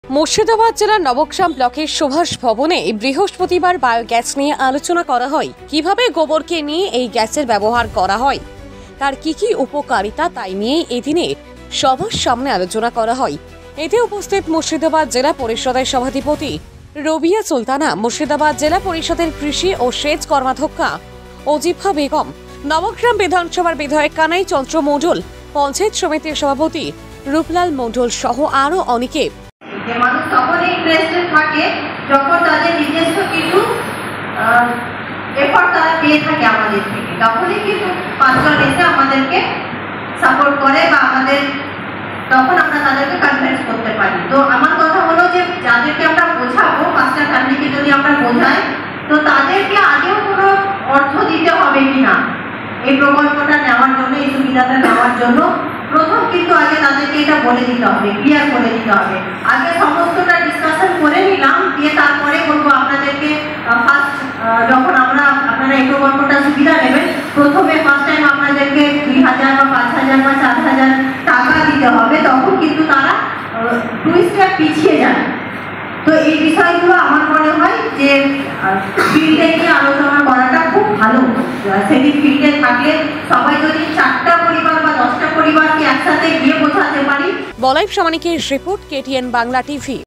মুর্শিদাবাদ জেলার নবগ্রাম ব্লকের সুভাষ ভবনে বৃহস্পতিবার বায়োগ্যাস নিয়ে আলোচনা করা হয়। কিভাবে গোবরকে নিয়ে এই গ্যাসের ব্যবহার করা হয়, তার কি উপকারিতা, তাই নিয়ে এদিনে সবার সামনে আলোচনা করা হয়। এতে উপস্থিত মুর্শিদাবাদ জেলা পরিষদের সভাধিপতি রবিয়া সুলতানা, মুর্শিদাবাদ জেলা পরিষদের কৃষি ও সেচ কর্মাধ্যক্ষা অজিফা বেগম, নবগ্রাম বিধানসভার বিধায়ক কানাই চন্দ্র মণ্ডল, পঞ্চায়েত সমিতির সভাপতি রূপলাল মণ্ডল সহ আরো অনেকে। মানুষ তখনই ইন্টারেস্টেড থাকে যখন তাদের নিজস্ব কিছু এফর্ট তারা পেয়ে থাকে আমাদের থেকে, তখনই কিন্তু পাঁচজন এসে আমাদেরকে সাপোর্ট করে বা তখন আমরা তাদেরকে কনভিন্স করতে পারি। তো আমার কথা হলো যে যাদেরকে আমরা বোঝাবো, পাঁচটা ফ্যামিলিকে যদি আমরা বোঝাই, তো তাদেরকে আগেও কোনো অর্থ দিতে হবে কিনা এই প্রকল্পটা নেওয়ার জন্য, এই সুবিধাটা নেওয়ার জন্য প্রথম কিন্তু আগে তাদেরকে এটা বলে দিতে হবে, ক্লিয়ার করে দিতে হবে। আগে সমস্তটা ডিসকাশন করে নিলাম, দিয়ে তারপরে বলবো আপনাদেরকে ফার্স্ট যখন আপনারা এই প্রকল্পটা সুবিধা নেবেন, প্রথমে ফার্স্ট টাইম আপনাদেরকে 2000 বা 5000 বা 4000 টাকা দিতে হবে, তখন কিন্তু তারা 2 স্টেপ পিছিয়ে যান। তো এই বিষয়গুলো আমার মনে হয় যে ফিল্ডে গিয়ে আলোচনা করাটা খুব ভালো। সেদিন ফিল্ডে থাকলে সবাই যদি 4টা পরিবার বা 10টা পরিবারকে একসাথে গিয়ে বোঝাতে পারি। বলাই প্রামাণিকের রিপোর্ট, KTN বাংলা টিভি।